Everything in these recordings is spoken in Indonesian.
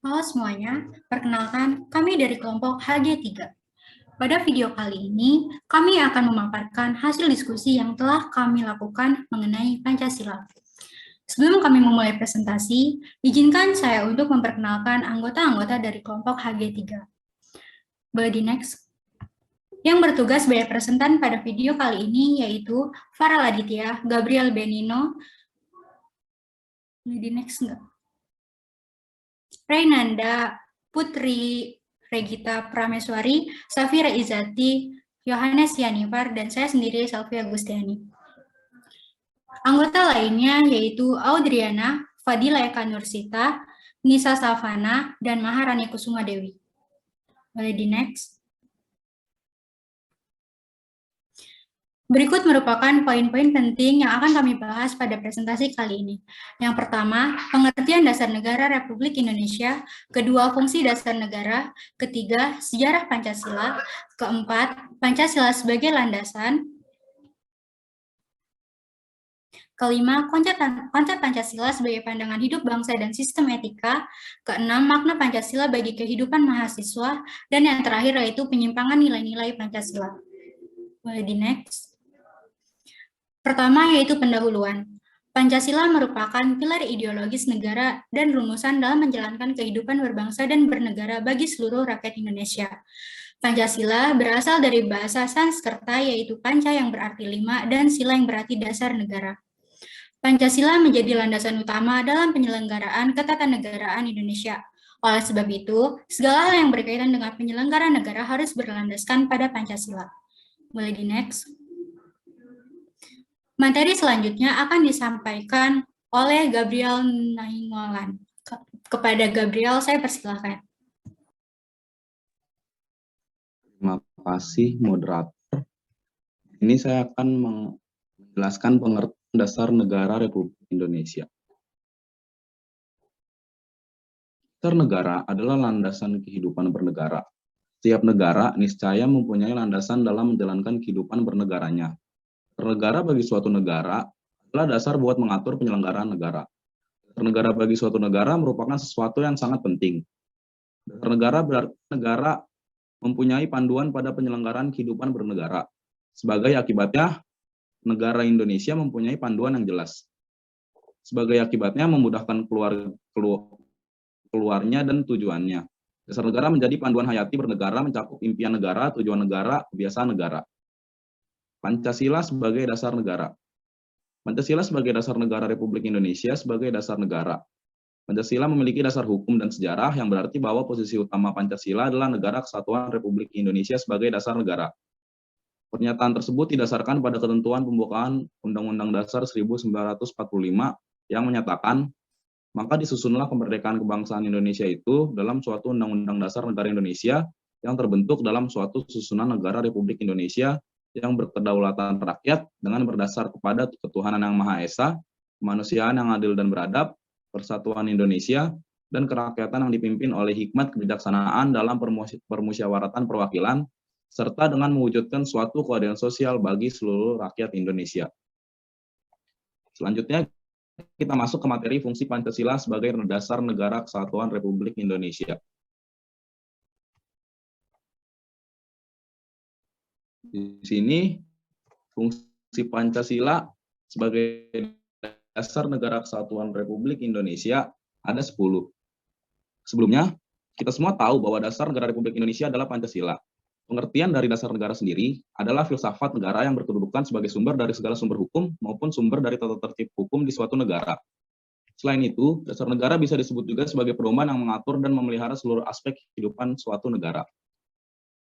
Halo semuanya, perkenalkan kami dari kelompok HG3. Pada video kali ini, kami akan memaparkan hasil diskusi yang telah kami lakukan mengenai Pancasila. Sebelum kami memulai presentasi, izinkan saya untuk memperkenalkan anggota-anggota dari kelompok HG3. Boleh di next. Yang bertugas sebagai presentan pada video kali ini yaitu Farah Aditya, Gabriel Benino, boleh di next enggak? Rainanda, Putri Regita Prameswari, Safira Izati, Yohanes Yanifar, dan saya sendiri, Selvi Agustiani. Anggota lainnya yaitu Audriana, Fadila Eka Nursita, Nisa Savana, dan Maharani Kusuma Dewi. Boleh di next. Berikut merupakan poin-poin penting yang akan kami bahas pada presentasi kali ini. Yang pertama, pengertian dasar negara Republik Indonesia. Kedua, fungsi dasar negara. Ketiga, sejarah Pancasila. Keempat, Pancasila sebagai landasan. Kelima, konsep Pancasila sebagai pandangan hidup bangsa dan sistem etika. Keenam, makna Pancasila bagi kehidupan mahasiswa. Dan yang terakhir yaitu penyimpangan nilai-nilai Pancasila. Boleh di next. Pertama yaitu pendahuluan. Pancasila merupakan pilar ideologis negara dan rumusan dalam menjalankan kehidupan berbangsa dan bernegara bagi seluruh rakyat Indonesia. Pancasila berasal dari bahasa Sanskerta yaitu panca yang berarti 5 dan sila yang berarti dasar negara. Pancasila menjadi landasan utama dalam penyelenggaraan ketatanegaraan Indonesia. Oleh sebab itu, segala hal yang berkaitan dengan penyelenggaraan negara harus berlandaskan pada Pancasila. Boleh di next. Materi selanjutnya akan disampaikan oleh Gabriel Nainggolan. Kepada Gabriel, saya persilahkan. Terima kasih, moderator. Ini saya akan menjelaskan pengertian dasar negara Republik Indonesia. Dasar negara adalah landasan kehidupan bernegara. Setiap negara niscaya mempunyai landasan dalam menjalankan kehidupan bernegaranya. Negara bagi suatu negara adalah dasar buat mengatur penyelenggaraan negara. Dasar negara bagi suatu negara merupakan sesuatu yang sangat penting. Dasar negara berarti negara mempunyai panduan pada penyelenggaraan kehidupan bernegara. Sebagai akibatnya, negara Indonesia mempunyai panduan yang jelas. Sebagai akibatnya, memudahkan keluarnya dan tujuannya. Dasar negara menjadi panduan hayati bernegara, mencakup impian negara, tujuan negara, kebiasaan negara. Pancasila sebagai dasar negara. Pancasila sebagai dasar negara Republik Indonesia sebagai dasar negara. Pancasila memiliki dasar hukum dan sejarah yang berarti bahwa posisi utama Pancasila adalah Negara Kesatuan Republik Indonesia sebagai dasar negara. Pernyataan tersebut didasarkan pada ketentuan pembukaan Undang-Undang Dasar 1945 yang menyatakan, maka disusunlah kemerdekaan kebangsaan Indonesia itu dalam suatu Undang-Undang Dasar Negara Indonesia yang terbentuk dalam suatu susunan negara Republik Indonesia yang berkedaulatan rakyat dengan berdasar kepada ketuhanan yang Maha Esa, kemanusiaan yang adil dan beradab, persatuan Indonesia, dan kerakyatan yang dipimpin oleh hikmat kebijaksanaan dalam permusyawaratan perwakilan, serta dengan mewujudkan suatu keadilan sosial bagi seluruh rakyat Indonesia. Selanjutnya, kita masuk ke materi fungsi Pancasila sebagai dasar negara kesatuan Republik Indonesia. Di sini, fungsi Pancasila sebagai dasar negara kesatuan Republik Indonesia ada 10. Sebelumnya, kita semua tahu bahwa dasar negara Republik Indonesia adalah Pancasila. Pengertian dari dasar negara sendiri adalah filsafat negara yang berkedudukan sebagai sumber dari segala sumber hukum maupun sumber dari tata tertib hukum di suatu negara. Selain itu, dasar negara bisa disebut juga sebagai pedoman yang mengatur dan memelihara seluruh aspek kehidupan suatu negara.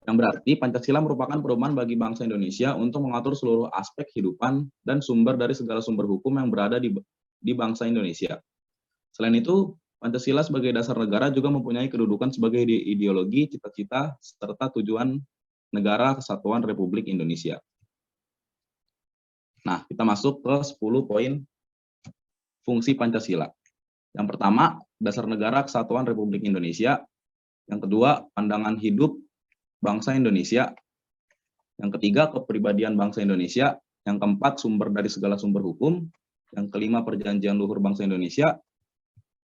Yang berarti Pancasila merupakan pedoman bagi bangsa Indonesia untuk mengatur seluruh aspek kehidupan dan sumber dari segala sumber hukum yang berada di bangsa Indonesia. Selain itu, Pancasila sebagai dasar negara juga mempunyai kedudukan sebagai ideologi, cita-cita, serta tujuan negara kesatuan Republik Indonesia. Nah, kita masuk ke 10 poin fungsi Pancasila. Yang pertama, dasar negara kesatuan Republik Indonesia. Yang kedua, pandangan hidup bangsa Indonesia. Yang ketiga, kepribadian bangsa Indonesia. Yang keempat, sumber dari segala sumber hukum. Yang kelima, perjanjian luhur bangsa Indonesia.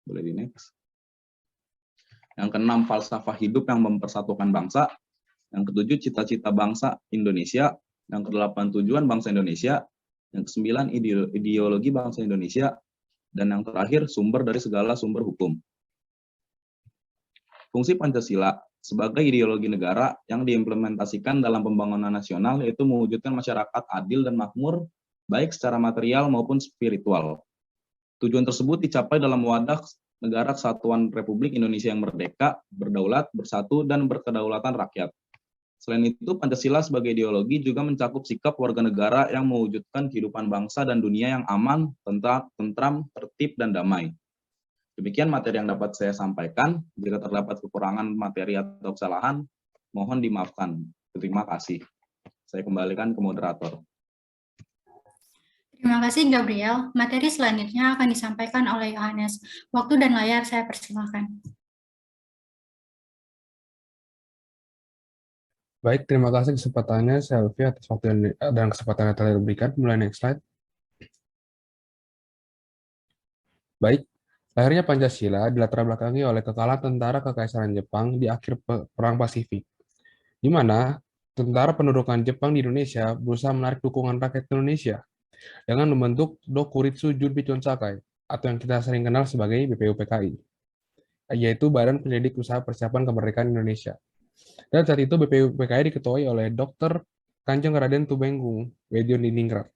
Boleh di next. Yang keenam, falsafah hidup yang mempersatukan bangsa. Yang ketujuh, cita-cita bangsa Indonesia. Yang kedelapan, tujuan bangsa Indonesia. Yang kesembilan, ideologi bangsa Indonesia. Dan yang terakhir, sumber dari segala sumber hukum. Fungsi Pancasila sebagai ideologi negara yang diimplementasikan dalam pembangunan nasional yaitu mewujudkan masyarakat adil dan makmur, baik secara material maupun spiritual. Tujuan tersebut dicapai dalam wadah negara kesatuan Republik Indonesia yang merdeka, berdaulat, bersatu, dan berkedaulatan rakyat. Selain itu, Pancasila sebagai ideologi juga mencakup sikap warga negara yang mewujudkan kehidupan bangsa dan dunia yang aman, tentram, tertib, dan damai. Demikian materi yang dapat saya sampaikan. Jika terdapat kekurangan materi atau kesalahan, mohon dimaafkan. Terima kasih. Saya kembalikan ke moderator. Terima kasih, Gabriel. Materi selanjutnya akan disampaikan oleh Yohanes. Waktu dan layar saya persilahkan. Baik, terima kasih kesempatannya, Selvi, atas waktu dan kesempatan yang telah diberikan. Mulai next slide. Baik, lahirnya Pancasila dilatar belakangi oleh kekalahan tentara Kekaisaran Jepang di akhir Perang Pasifik, di mana tentara pendudukan Jepang di Indonesia berusaha menarik dukungan rakyat Indonesia dengan membentuk Dokuritsu Junbi Chonsakai, atau yang kita sering kenal sebagai BPUPKI, yaitu Badan Penyelidik Usaha Persiapan Kemerdekaan Indonesia. Dan saat itu BPUPKI diketuai oleh Dr. Kanjeng Raden Tumenggung Wedioningrat.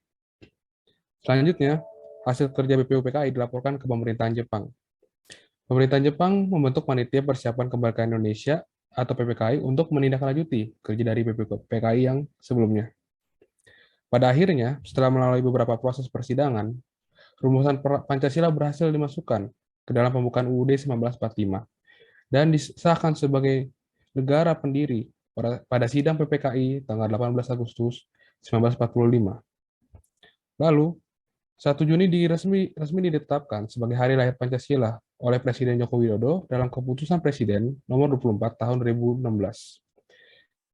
Selanjutnya, hasil kerja BPUPKI dilaporkan ke pemerintahan Jepang. Pemerintahan Jepang membentuk Panitia Persiapan Kemerdekaan Indonesia atau PPKI untuk menindaklanjuti kerja dari BPUPKI yang sebelumnya. Pada akhirnya, setelah melalui beberapa proses persidangan, rumusan Pancasila berhasil dimasukkan ke dalam pembukaan UUD 1945 dan disahkan sebagai negara pendiri pada sidang PPKI tanggal 18 Agustus 1945. Lalu, 1 Juni resmi ditetapkan sebagai Hari Lahir Pancasila oleh Presiden Joko Widodo dalam Keputusan Presiden Nomor 24 Tahun 2016.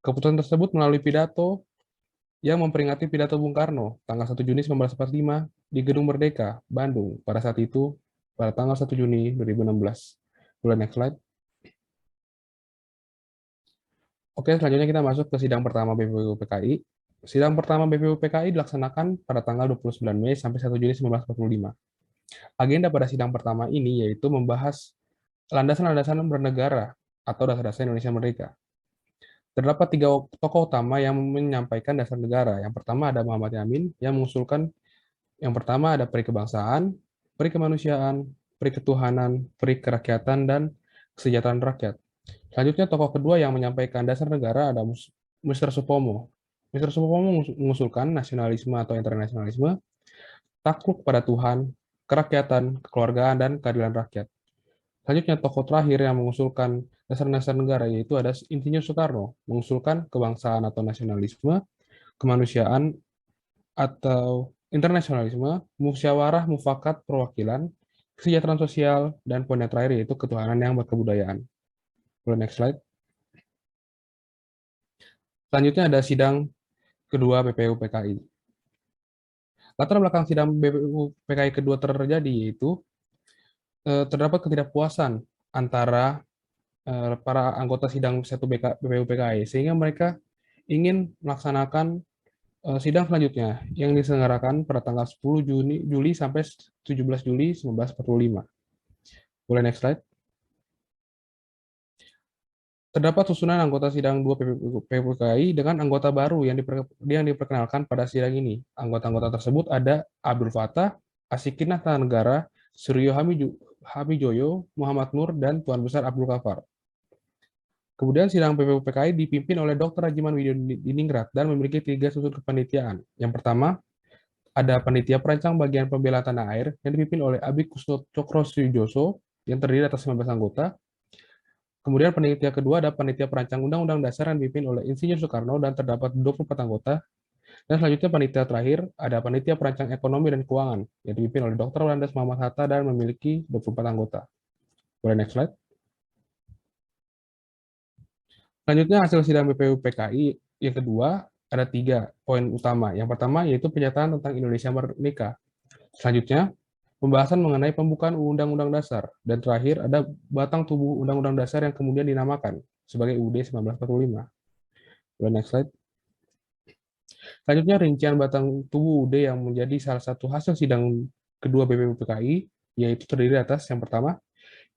Keputusan tersebut melalui pidato yang memperingati pidato Bung Karno tanggal 1 Juni 1945 di Gedung Merdeka, Bandung, pada saat itu pada tanggal 1 Juni 2016. Boleh next slide. Oke, selanjutnya kita masuk ke sidang pertama BPUPKI. Sidang pertama BPUPKI dilaksanakan pada tanggal 29 Mei sampai 1 Juni 1945. Agenda pada sidang pertama ini yaitu membahas landasan-landasan bernegara atau dasar-dasar Indonesia Merdeka. Terdapat 3 tokoh utama yang menyampaikan dasar negara. Yang pertama ada Muhammad Yamin yang mengusulkan yang pertama ada peri kebangsaan, peri kemanusiaan, peri ketuhanan, peri kerakyatan, dan kesejahteraan rakyat. Selanjutnya tokoh kedua yang menyampaikan dasar negara ada Mr. Supomo. Mr. Supomo mengusulkan nasionalisme atau internasionalisme, takluk pada Tuhan, kerakyatan, kekeluargaan, dan keadilan rakyat. Selanjutnya tokoh terakhir yang mengusulkan dasar-dasar negara yaitu ada Insinyur Soekarno, mengusulkan kebangsaan atau nasionalisme, kemanusiaan atau internasionalisme, musyawarah mufakat perwakilan, kesejahteraan sosial, dan poin yang terakhir yaitu ketuhanan yang berkebudayaan. Next slide. Selanjutnya ada sidang kedua BPUPKI. Latar belakang sidang BPUPKI kedua terjadi yaitu terdapat ketidakpuasan antara para anggota sidang 1 BPUPKI sehingga mereka ingin melaksanakan sidang selanjutnya yang diselenggarakan pada tanggal 10 Juli sampai 17 Juli 1945. Boleh next slide. Terdapat susunan anggota sidang 2 BPUPKI dengan anggota baru yang diperkenalkan pada sidang ini. Anggota-anggota tersebut ada Abdul Fattah, Asikin Negara, Suryo Hamijoyo, Muhammad Nur, dan Tuan Besar Abdul Ghaffar. Kemudian sidang BPUPKI dipimpin oleh Dr. Rajiman Widodiningrat dan memiliki 3 susun kepanitiaan. Yang pertama, ada Panitia Perancang Bagian Pembela Tanah Air yang dipimpin oleh Abi Kusno Cokro Sujoso yang terdiri atas 15 anggota. Kemudian panitia kedua ada Panitia Perancang Undang-Undang Dasar yang dipimpin oleh Insinyur Soekarno dan terdapat 24 anggota. Dan selanjutnya panitia terakhir ada Panitia Perancang Ekonomi dan Keuangan yang dipimpin oleh Dr. Landas Muhammad Hatta dan memiliki 24 anggota. Boleh next slide. Selanjutnya hasil sidang BPUPKI yang kedua ada 3 poin utama. Yang pertama yaitu pernyataan tentang Indonesia Merdeka. Selanjutnya pembahasan mengenai pembukaan Undang-Undang Dasar, dan terakhir ada batang tubuh Undang-Undang Dasar yang kemudian dinamakan sebagai UUD 1945. Boleh next slide. Selanjutnya rincian batang tubuh UUD yang menjadi salah satu hasil sidang kedua BPUPKI, yaitu terdiri atas yang pertama,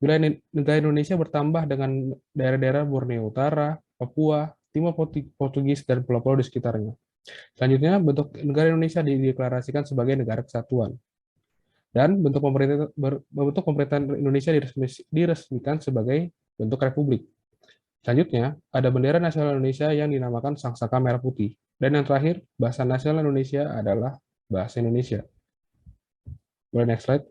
wilayah negara Indonesia bertambah dengan daerah-daerah Borneo Utara, Papua, Timor Portugis, dan pulau-pulau di sekitarnya. Selanjutnya, bentuk negara Indonesia dideklarasikan sebagai negara kesatuan. Dan bentuk pemerintahan Indonesia diresmikan sebagai bentuk republik. Selanjutnya, ada bendera nasional Indonesia yang dinamakan Sangsaka Merah Putih. Dan yang terakhir, bahasa nasional Indonesia adalah bahasa Indonesia. Boleh next slide.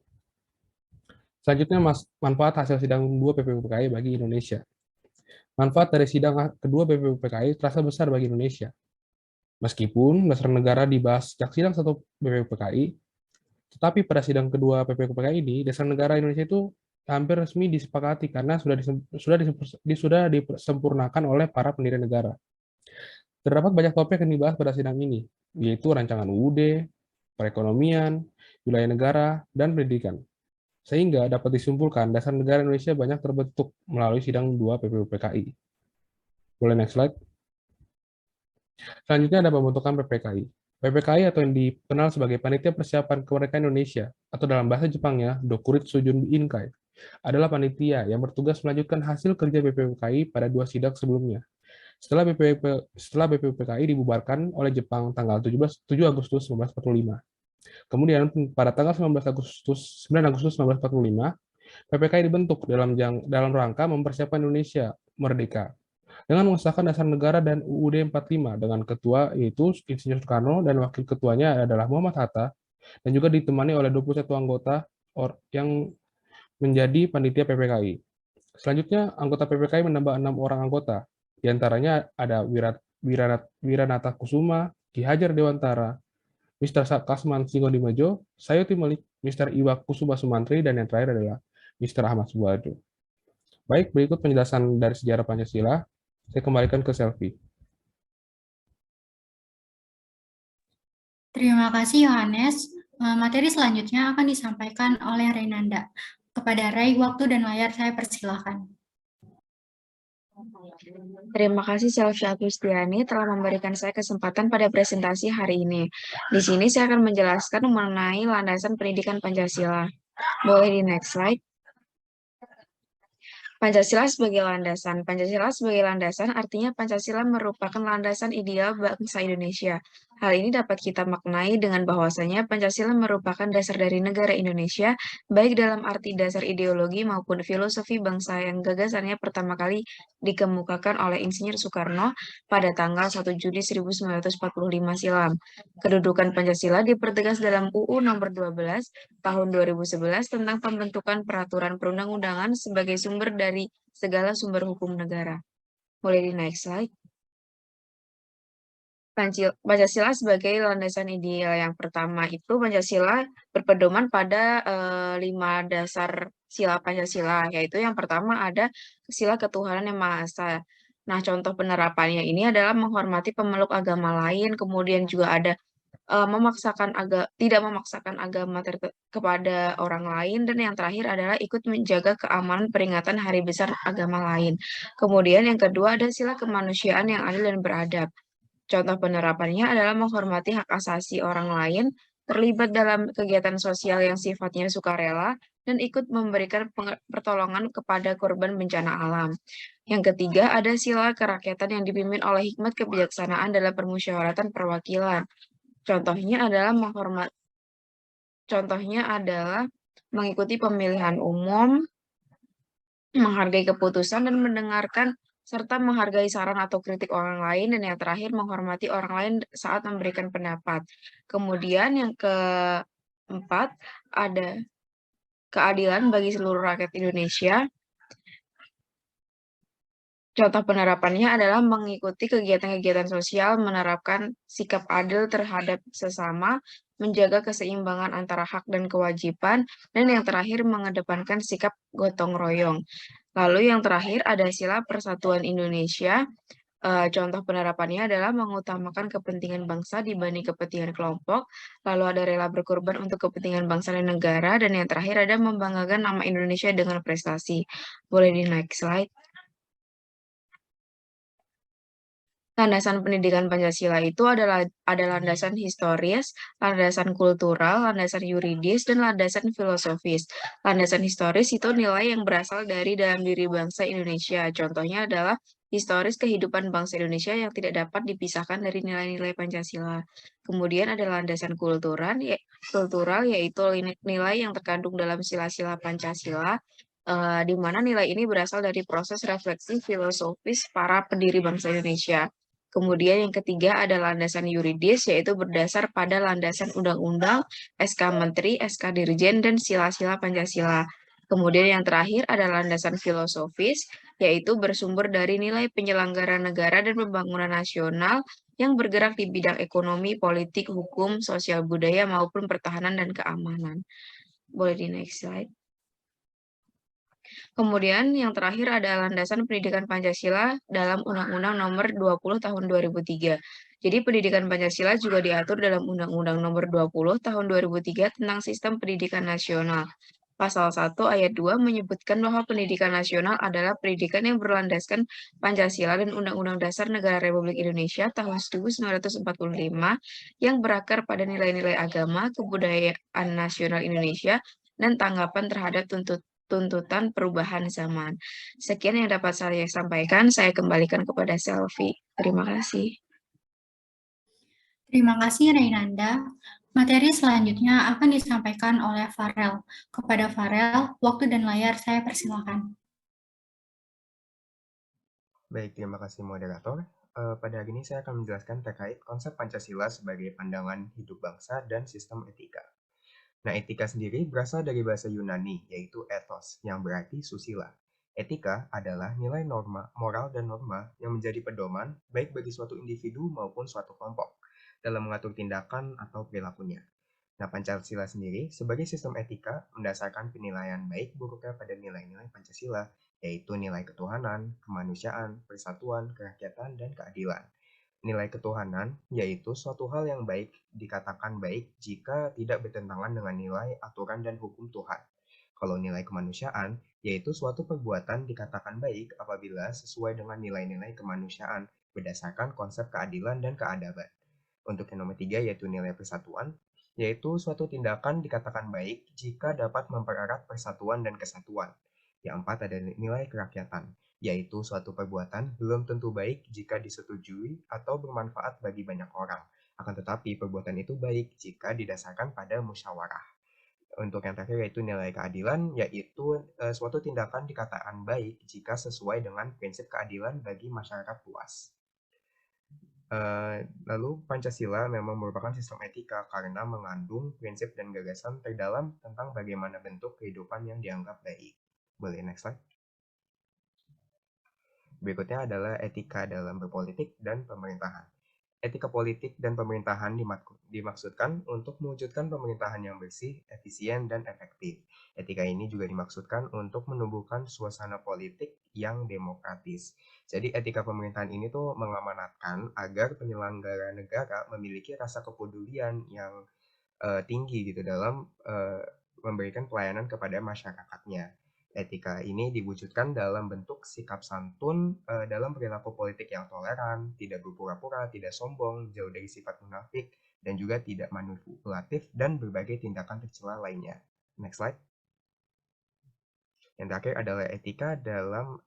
Selanjutnya, manfaat hasil sidang 2 BPUPKI bagi Indonesia. Manfaat dari sidang kedua BPUPKI terasa besar bagi Indonesia. Meskipun dasar negara dibahas sejak sidang 1 BPUPKI, tetapi pada sidang kedua BPUPKI ini, dasar negara Indonesia itu hampir resmi disepakati karena sudah disempurnakan oleh para pendiri negara. Terdapat banyak topik yang dibahas pada sidang ini, yaitu rancangan UUD, perekonomian, wilayah negara, dan pendidikan. Sehingga dapat disimpulkan dasar negara Indonesia banyak terbentuk melalui sidang 2 BPUPKI. Boleh next slide. Selanjutnya ada pembentukan PPKI. PPKI atau yang dikenal sebagai Panitia Persiapan Kemerdekaan Indonesia atau dalam bahasa Jepangnya Dokuritsu Junbi Inkai adalah panitia yang bertugas melanjutkan hasil kerja BPUPKI pada 2 sidang sebelumnya. Setelah BPUPKI dibubarkan oleh Jepang tanggal 7 Agustus 1945. Kemudian pada tanggal 9 Agustus 1945, PPKI dibentuk dalam rangka mempersiapkan Indonesia merdeka dengan mengesahkan dasar negara dan UUD 45 dengan ketua yaitu Insinyur Soekarno dan wakil ketuanya adalah Muhammad Hatta dan juga ditemani oleh 21 anggota yang menjadi panitia PPKI. Selanjutnya, anggota PPKI menambah 6 orang anggota. Di antaranya ada Wiranata Kusuma, Ki Hajar Dewantara, Mr. Kasman Singodimejo, Sayuti Malik, Mr. Iwa Kusuma Sumantri, dan yang terakhir adalah Mr. Ahmad Subarjo. Baik, berikut penjelasan dari sejarah Pancasila. Saya kembalikan ke Selvi. Terima kasih Yohanes. Materi selanjutnya akan disampaikan oleh Renanda. Kepada Ray, waktu dan layar saya persilahkan. Terima kasih Selvi Agustiani telah memberikan saya kesempatan pada presentasi hari ini. Di sini saya akan menjelaskan mengenai landasan pendidikan Pancasila. Boleh di next slide. Pancasila sebagai landasan. Pancasila sebagai landasan artinya Pancasila merupakan landasan ideal bangsa Indonesia. Hal ini dapat kita maknai dengan bahwasanya Pancasila merupakan dasar dari negara Indonesia, baik dalam arti dasar ideologi maupun filosofi bangsa yang gagasannya pertama kali dikemukakan oleh Insinyur Soekarno pada tanggal 1 Juni 1945 silam. Kedudukan Pancasila dipertegas dalam UU Nomor 12 Tahun 2011 tentang pembentukan peraturan perundang-undangan sebagai sumber dari segala sumber hukum negara. Boleh di next slide. Pancasila sebagai landasan ideal yang pertama itu Pancasila berpedoman pada 5 dasar sila Pancasila, yaitu yang pertama ada sila ketuhanan yang Maha Esa. Nah, contoh penerapannya ini adalah menghormati pemeluk agama lain, kemudian juga ada tidak memaksakan agama kepada orang lain, dan yang terakhir adalah ikut menjaga keamanan peringatan hari besar agama lain. Kemudian yang kedua ada sila kemanusiaan yang adil dan beradab. Contoh penerapannya adalah menghormati hak asasi orang lain, terlibat dalam kegiatan sosial yang sifatnya sukarela, dan ikut memberikan pertolongan kepada korban bencana alam. Yang ketiga ada sila kerakyatan yang dipimpin oleh hikmat kebijaksanaan dalam permusyawaratan perwakilan. Contohnya adalah mengikuti pemilihan umum, menghargai keputusan dan mendengarkan serta menghargai saran atau kritik orang lain, dan yang terakhir menghormati orang lain saat memberikan pendapat. Kemudian yang keempat ada keadilan bagi seluruh rakyat Indonesia. Contoh penerapannya adalah mengikuti kegiatan-kegiatan sosial, menerapkan sikap adil terhadap sesama, menjaga keseimbangan antara hak dan kewajiban, dan yang terakhir mengedepankan sikap gotong royong. Lalu yang terakhir ada sila persatuan Indonesia. Contoh penerapannya adalah mengutamakan kepentingan bangsa dibanding kepentingan kelompok, lalu ada rela berkorban untuk kepentingan bangsa dan negara, dan yang terakhir ada membanggakan nama Indonesia dengan prestasi. Boleh di next slide. Landasan pendidikan Pancasila itu ada landasan historis, landasan kultural, landasan yuridis, dan landasan filosofis. Landasan historis itu nilai yang berasal dari dalam diri bangsa Indonesia. Contohnya adalah historis kehidupan bangsa Indonesia yang tidak dapat dipisahkan dari nilai-nilai Pancasila. Kemudian ada landasan kultural yaitu nilai yang terkandung dalam sila-sila Pancasila, di mana nilai ini berasal dari proses refleksi filosofis para pendiri bangsa Indonesia. Kemudian yang ketiga ada landasan yuridis, yaitu berdasar pada landasan undang-undang, SK Menteri, SK Dirjen, dan sila-sila Pancasila. Kemudian yang terakhir ada landasan filosofis, yaitu bersumber dari nilai penyelenggara negara dan pembangunan nasional yang bergerak di bidang ekonomi, politik, hukum, sosial budaya, maupun pertahanan dan keamanan. Boleh di next slide. Kemudian yang terakhir ada landasan pendidikan Pancasila dalam Undang-Undang Nomor 20 Tahun 2003. Jadi pendidikan Pancasila juga diatur dalam Undang-Undang Nomor 20 Tahun 2003 tentang Sistem Pendidikan Nasional. Pasal 1 ayat 2 menyebutkan bahwa pendidikan nasional adalah pendidikan yang berlandaskan Pancasila dan Undang-Undang Dasar Negara Republik Indonesia tahun 1945 yang berakar pada nilai-nilai agama, kebudayaan nasional Indonesia, dan tanggapan terhadap tuntutan perubahan zaman. Sekian yang dapat saya sampaikan, saya kembalikan kepada Selvi. Terima kasih. Terima kasih Reynanda. Materi selanjutnya akan disampaikan oleh Farel. Kepada Farel, waktu dan layar saya persilakan. Baik, terima kasih moderator. Pada hari ini saya akan menjelaskan terkait konsep Pancasila sebagai pandangan hidup bangsa dan sistem etika. Nah, etika sendiri berasal dari bahasa Yunani, yaitu ethos, yang berarti susila. Etika adalah nilai norma, moral dan norma yang menjadi pedoman baik bagi suatu individu maupun suatu kelompok dalam mengatur tindakan atau perilakunya. Nah, Pancasila sendiri sebagai sistem etika mendasarkan penilaian baik buruknya pada nilai-nilai Pancasila, yaitu nilai ketuhanan, kemanusiaan, persatuan, kerakyatan, dan keadilan. Nilai ketuhanan yaitu suatu hal yang baik dikatakan baik jika tidak bertentangan dengan nilai, aturan, dan hukum Tuhan. Kalau nilai kemanusiaan yaitu suatu perbuatan dikatakan baik apabila sesuai dengan nilai-nilai kemanusiaan berdasarkan konsep keadilan dan keadaban. Untuk yang nomor 3 yaitu nilai persatuan, yaitu suatu tindakan dikatakan baik jika dapat mempererat persatuan dan kesatuan. Yang 4 ada nilai kerakyatan, yaitu suatu perbuatan belum tentu baik jika disetujui atau bermanfaat bagi banyak orang. Akan tetapi perbuatan itu baik jika didasarkan pada musyawarah. Untuk yang terakhir yaitu nilai keadilan, yaitu suatu tindakan dikatakan baik jika sesuai dengan prinsip keadilan bagi masyarakat luas. Lalu Pancasila memang merupakan sistem etika karena mengandung prinsip dan gagasan terdalam tentang bagaimana bentuk kehidupan yang dianggap baik. Boleh next slide. Berikutnya adalah etika dalam berpolitik dan pemerintahan. Etika politik dan pemerintahan dimaksudkan untuk mewujudkan pemerintahan yang bersih, efisien, dan efektif. Etika ini juga dimaksudkan untuk menumbuhkan suasana politik yang demokratis. Jadi etika pemerintahan ini tuh mengamanatkan agar penyelenggara negara memiliki rasa kepedulian yang tinggi gitu dalam memberikan pelayanan kepada masyarakatnya. Etika ini diwujudkan dalam bentuk sikap santun dalam perilaku politik yang toleran, tidak berpura-pura, tidak sombong, jauh dari sifat munafik, dan juga tidak manipulatif dan berbagai tindakan tercela lainnya. Next slide. Yang terakhir adalah etika dalam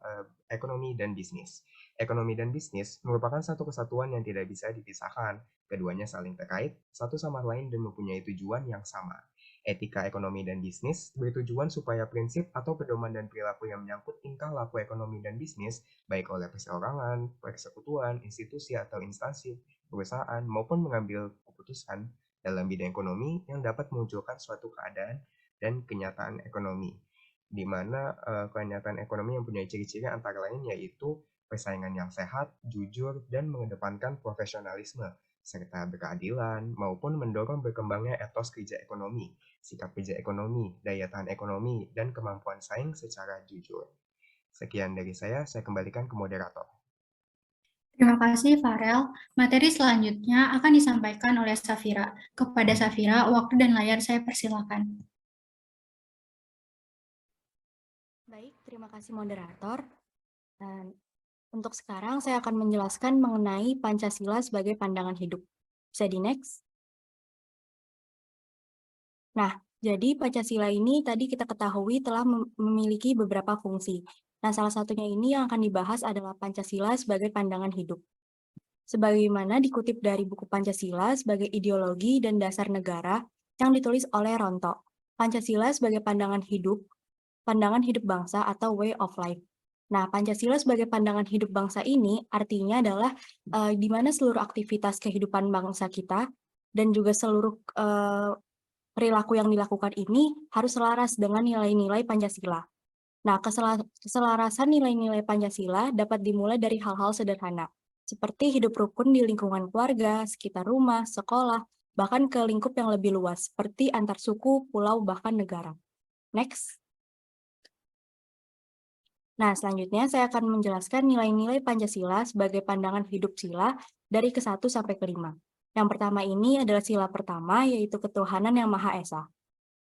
ekonomi dan bisnis. Ekonomi dan bisnis merupakan satu kesatuan yang tidak bisa dipisahkan. Keduanya saling terkait, satu sama lain dan mempunyai tujuan yang sama. Etika ekonomi dan bisnis bertujuan supaya prinsip atau pedoman dan perilaku yang menyangkut tingkah laku ekonomi dan bisnis, baik oleh perseorangan, persekutuan, institusi atau instansi, perusahaan, maupun mengambil keputusan dalam bidang ekonomi yang dapat memunculkan suatu keadaan dan kenyataan ekonomi, di mana kenyataan ekonomi yang punya ciri-ciri antara lain yaitu persaingan yang sehat, jujur, dan mengedepankan profesionalisme, serta berkeadilan, maupun mendorong berkembangnya etos kerja ekonomi, sikap kerja ekonomi, daya tahan ekonomi, dan kemampuan saing secara jujur. Sekian dari saya kembalikan ke moderator. Terima kasih, Farel. Materi selanjutnya akan disampaikan oleh Safira. Kepada Safira, waktu dan layar saya persilakan. Baik, terima kasih moderator. Dan untuk sekarang saya akan menjelaskan mengenai Pancasila sebagai pandangan hidup. Bisa di next? Nah, jadi Pancasila ini tadi kita ketahui telah memiliki beberapa fungsi. Nah, salah satunya ini yang akan dibahas adalah Pancasila sebagai pandangan hidup. Sebagaimana dikutip dari buku Pancasila sebagai ideologi dan dasar negara yang ditulis oleh Ronto. Pancasila sebagai pandangan hidup bangsa atau way of life. Nah, Pancasila sebagai pandangan hidup bangsa ini artinya adalah di mana seluruh aktivitas kehidupan bangsa kita dan juga seluruh perilaku yang dilakukan ini harus selaras dengan nilai-nilai Pancasila. Nah, keselarasan nilai-nilai Pancasila dapat dimulai dari hal-hal sederhana, seperti hidup rukun di lingkungan keluarga, sekitar rumah, sekolah, bahkan ke lingkup yang lebih luas, seperti antar suku, pulau, bahkan negara. Next. Nah, selanjutnya saya akan menjelaskan nilai-nilai Pancasila sebagai pandangan hidup sila dari ke-1 sampai ke-5. Yang pertama ini adalah sila pertama, yaitu ketuhanan yang Maha Esa.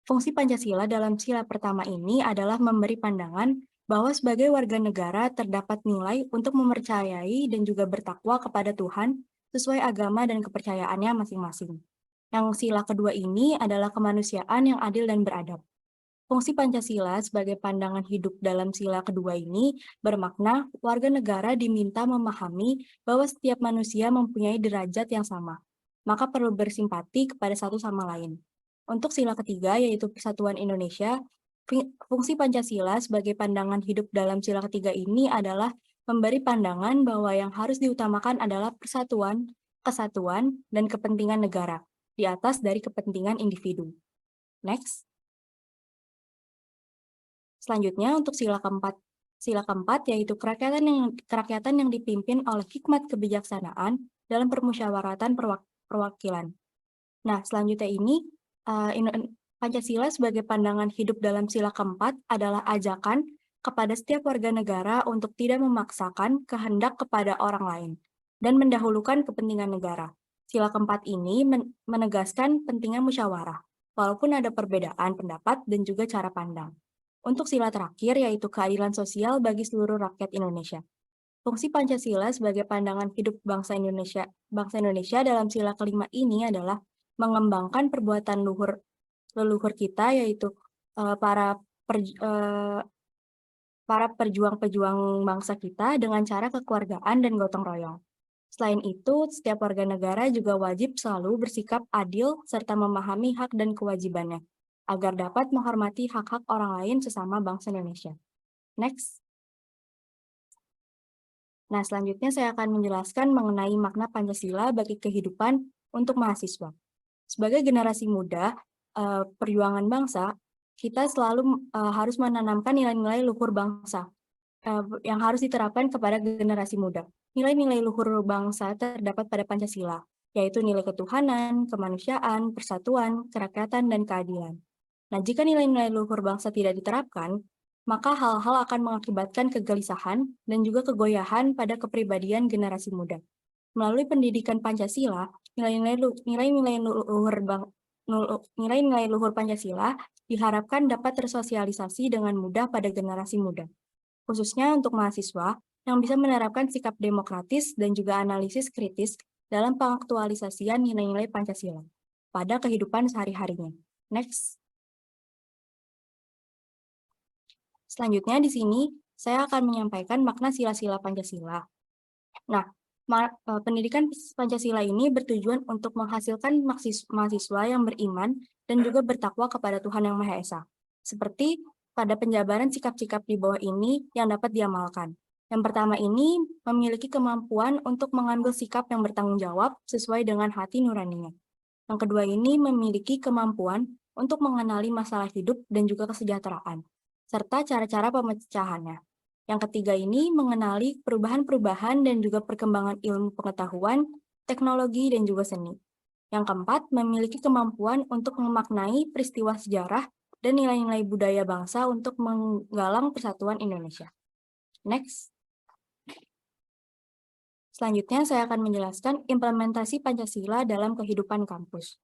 Fungsi Pancasila dalam sila pertama ini adalah memberi pandangan bahwa sebagai warga negara terdapat nilai untuk mempercayai dan juga bertakwa kepada Tuhan sesuai agama dan kepercayaannya masing-masing. Yang sila kedua ini adalah kemanusiaan yang adil dan beradab. Fungsi Pancasila sebagai pandangan hidup dalam sila kedua ini bermakna warga negara diminta memahami bahwa setiap manusia mempunyai derajat yang sama, maka perlu bersimpati kepada satu sama lain. Untuk sila ketiga, yaitu Persatuan Indonesia, fungsi Pancasila sebagai pandangan hidup dalam sila ketiga ini adalah memberi pandangan bahwa yang harus diutamakan adalah persatuan, kesatuan, dan kepentingan negara, di atas dari kepentingan individu. Next. Selanjutnya untuk sila keempat yaitu kerakyatan yang dipimpin oleh hikmat kebijaksanaan dalam permusyawaratan perwakilan. Nah, selanjutnya ini Pancasila sebagai pandangan hidup dalam sila keempat adalah ajakan kepada setiap warga negara untuk tidak memaksakan kehendak kepada orang lain dan mendahulukan kepentingan negara. Sila keempat ini menegaskan pentingnya musyawarah, walaupun ada perbedaan pendapat dan juga cara pandang. Untuk sila terakhir, yaitu keadilan sosial bagi seluruh rakyat Indonesia. Fungsi Pancasila sebagai pandangan hidup bangsa Indonesia dalam sila kelima ini adalah mengembangkan perbuatan leluhur kita, yaitu para perjuang-pejuang bangsa kita dengan cara kekeluargaan dan gotong royong. Selain itu, setiap warga negara juga wajib selalu bersikap adil serta memahami hak dan kewajibannya, agar dapat menghormati hak-hak orang lain sesama bangsa Indonesia. Next. Nah, selanjutnya saya akan menjelaskan mengenai makna Pancasila bagi kehidupan untuk mahasiswa. Sebagai generasi muda, perjuangan bangsa, kita selalu harus menanamkan nilai-nilai luhur bangsa yang harus diterapkan kepada generasi muda. Nilai-nilai luhur bangsa terdapat pada Pancasila, yaitu nilai ketuhanan, kemanusiaan, persatuan, kerakyatan, dan keadilan. Nah, jika nilai-nilai luhur bangsa tidak diterapkan, maka hal-hal akan mengakibatkan kegelisahan dan juga kegoyahan pada kepribadian generasi muda. Melalui pendidikan Pancasila, nilai-nilai luhur Pancasila diharapkan dapat tersosialisasi dengan mudah pada generasi muda, khususnya untuk mahasiswa yang bisa menerapkan sikap demokratis dan juga analisis kritis dalam pengaktualisasian nilai-nilai Pancasila pada kehidupan sehari-harinya. Next. Selanjutnya di sini saya akan menyampaikan makna sila-sila Pancasila. Nah, pendidikan Pancasila ini bertujuan untuk menghasilkan mahasiswa yang beriman dan juga bertakwa kepada Tuhan Yang Maha Esa. Seperti pada penjabaran sikap-sikap di bawah ini yang dapat diamalkan. Yang pertama ini memiliki kemampuan untuk mengambil sikap yang bertanggung jawab sesuai dengan hati nuraninya. Yang kedua ini memiliki kemampuan untuk mengenali masalah hidup dan juga kesejahteraan, serta cara-cara pemecahannya. Yang ketiga ini mengenali perubahan-perubahan dan juga perkembangan ilmu pengetahuan, teknologi, dan juga seni. Yang keempat, memiliki kemampuan untuk memaknai peristiwa sejarah dan nilai-nilai budaya bangsa untuk menggalang persatuan Indonesia. Next. Selanjutnya, saya akan menjelaskan implementasi Pancasila dalam kehidupan kampus.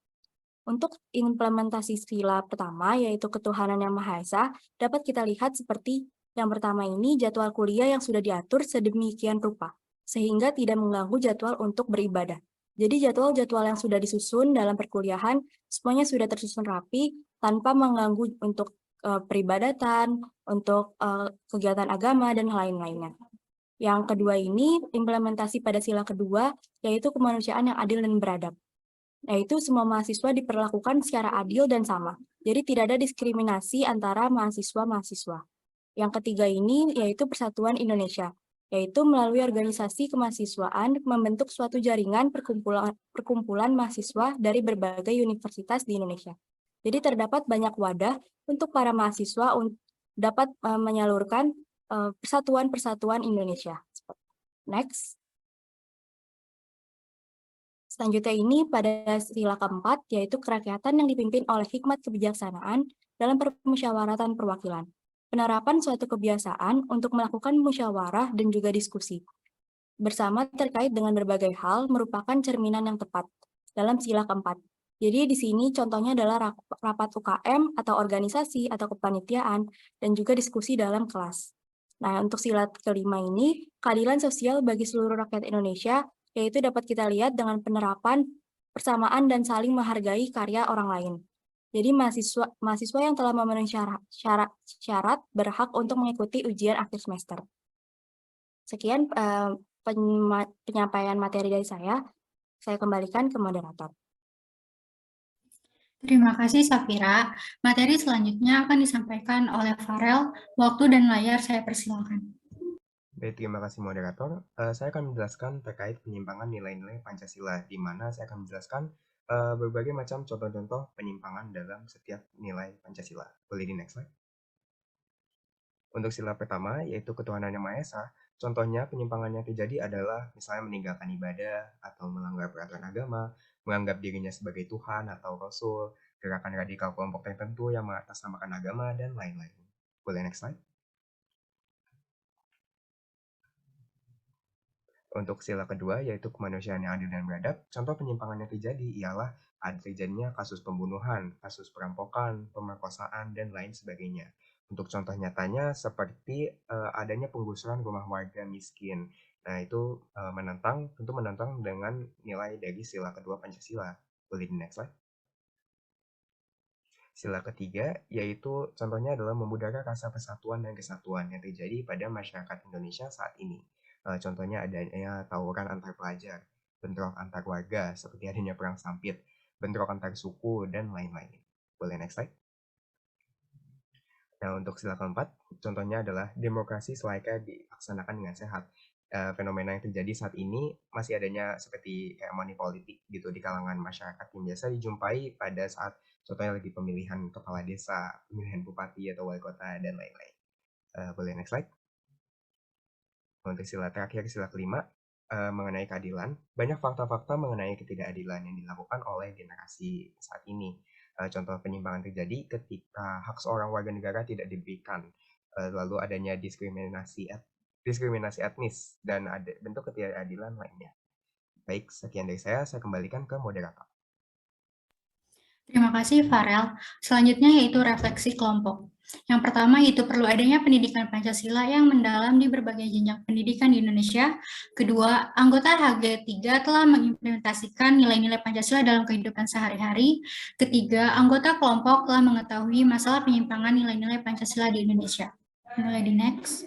Untuk implementasi sila pertama, yaitu ketuhanan yang Maha Esa, dapat kita lihat seperti yang pertama ini jadwal kuliah yang sudah diatur sedemikian rupa, sehingga tidak mengganggu jadwal untuk beribadah. Jadi jadwal-jadwal yang sudah disusun dalam perkuliahan, semuanya sudah tersusun rapi, tanpa mengganggu untuk peribadatan, untuk kegiatan agama, dan lain-lainnya. Yang kedua ini, implementasi pada sila kedua, yaitu kemanusiaan yang adil dan beradab. Yaitu semua mahasiswa diperlakukan secara adil dan sama. Jadi tidak ada diskriminasi antara mahasiswa-mahasiswa. Yang ketiga ini yaitu Persatuan Indonesia, yaitu melalui organisasi kemahasiswaan membentuk suatu jaringan perkumpulan mahasiswa dari berbagai universitas di Indonesia. Jadi terdapat banyak wadah untuk para mahasiswa dapat menyalurkan persatuan-persatuan Indonesia. Next. Selanjutnya ini pada sila keempat, yaitu kerakyatan yang dipimpin oleh hikmat kebijaksanaan dalam permusyawaratan perwakilan. Penerapan suatu kebiasaan untuk melakukan musyawarah dan juga diskusi bersama terkait dengan berbagai hal merupakan cerminan yang tepat dalam sila keempat. Jadi di sini contohnya adalah rapat UKM atau organisasi atau kepanitiaan dan juga diskusi dalam kelas. Nah, untuk sila kelima ini, keadilan sosial bagi seluruh rakyat Indonesia, yaitu dapat kita lihat dengan penerapan persamaan dan saling menghargai karya orang lain. Jadi mahasiswa yang telah memenuhi syarat berhak untuk mengikuti ujian akhir semester. Sekian penyampaian materi dari saya kembalikan ke moderator. Terima kasih Safira. Materi selanjutnya akan disampaikan oleh Farel. Waktu dan layar saya persilakan. Baik, terima kasih moderator. Saya akan menjelaskan terkait penyimpangan nilai-nilai Pancasila, di mana saya akan menjelaskan berbagai macam contoh-contoh penyimpangan dalam setiap nilai Pancasila. Boleh di next slide. Untuk sila pertama, yaitu ketuhanan yang Maha Esa, contohnya penyimpangan yang terjadi adalah misalnya meninggalkan ibadah atau melanggar peraturan agama, menganggap dirinya sebagai Tuhan atau Rasul, gerakan radikal kelompok tertentu yang mengatasnamakan agama, dan lain-lain. Boleh next slide. Untuk sila kedua, yaitu kemanusiaan yang adil dan beradab, contoh penyimpangan yang terjadi ialah ada terjadinya kasus pembunuhan, kasus perampokan, pemerkosaan, dan lain sebagainya. Untuk contoh nyatanya, seperti adanya penggusuran rumah warga miskin. Nah, itu tentu menentang dengan nilai dari sila kedua Pancasila. Boleh di next slide. Sila ketiga, yaitu contohnya adalah memudara rasa persatuan dan kesatuan yang terjadi pada masyarakat Indonesia saat ini. Contohnya adanya tawuran antar pelajar, bentrok antar warga, seperti adanya perang sampit, bentrok antar suku, dan lain-lain. Boleh next slide. Nah, untuk sila keempat, contohnya adalah demokrasi selayaknya dilaksanakan dengan sehat. Fenomena yang terjadi saat ini masih adanya seperti kayak money politik gitu di kalangan masyarakat yang biasa dijumpai pada saat contohnya lagi pemilihan kepala desa, pemilihan bupati atau wali kota, dan lain-lain. Boleh next slide. Untuk sila terakhir, sila kelima, mengenai keadilan, banyak fakta-fakta mengenai ketidakadilan yang dilakukan oleh generasi saat ini. Contoh penyimpangan terjadi ketika hak seorang warga negara tidak diberikan, lalu adanya diskriminasi etnis, dan ada bentuk ketidakadilan lainnya. Baik, sekian dari saya kembalikan ke moderator. Terima kasih Farel. Selanjutnya yaitu refleksi kelompok. Yang pertama yaitu perlu adanya pendidikan Pancasila yang mendalam di berbagai jenjang pendidikan di Indonesia. Kedua, anggota HG3 telah mengimplementasikan nilai-nilai Pancasila dalam kehidupan sehari-hari. Ketiga, anggota kelompok telah mengetahui masalah penyimpangan nilai-nilai Pancasila di Indonesia. Mulai di next.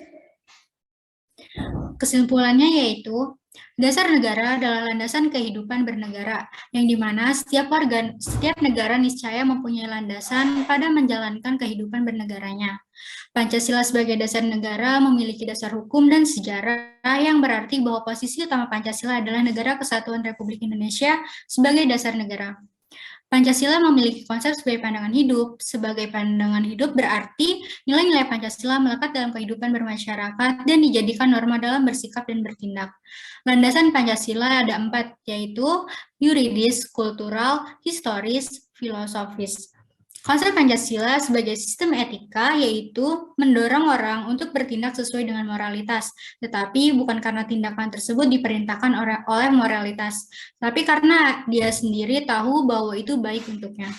Kesimpulannya yaitu, dasar negara adalah landasan kehidupan bernegara, yang dimana setiap negara niscaya mempunyai landasan pada menjalankan kehidupan bernegaranya. Pancasila sebagai dasar negara memiliki dasar hukum dan sejarah yang berarti bahwa posisi utama Pancasila adalah Negara Kesatuan Republik Indonesia sebagai dasar negara. Pancasila memiliki konsep sebagai pandangan hidup. Sebagai pandangan hidup berarti nilai-nilai Pancasila melekat dalam kehidupan bermasyarakat dan dijadikan norma dalam bersikap dan bertindak. Landasan Pancasila ada 4, yaitu yuridis, kultural, historis, filosofis. Konsep Pancasila sebagai sistem etika yaitu mendorong orang untuk bertindak sesuai dengan moralitas, tetapi bukan karena tindakan tersebut diperintahkan oleh moralitas, tapi karena dia sendiri tahu bahwa itu baik untuknya.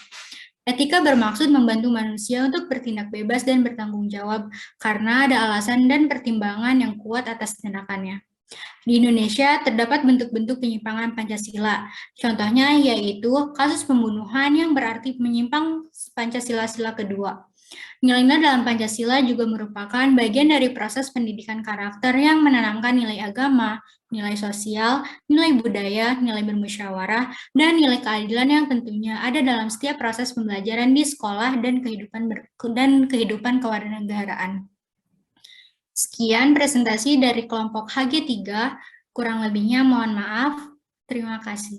Etika bermaksud membantu manusia untuk bertindak bebas dan bertanggung jawab karena ada alasan dan pertimbangan yang kuat atas tindakannya. Di Indonesia terdapat bentuk-bentuk penyimpangan Pancasila. Contohnya yaitu kasus pembunuhan yang berarti menyimpang Pancasila-sila kedua. Nilai-nilai dalam Pancasila juga merupakan bagian dari proses pendidikan karakter yang menanamkan nilai agama, nilai sosial, nilai budaya, nilai bermusyawarah, dan nilai keadilan yang tentunya ada dalam setiap proses pembelajaran di sekolah dan kehidupan kewarganegaraan. Sekian presentasi dari kelompok HG3, kurang lebihnya mohon maaf. Terima kasih.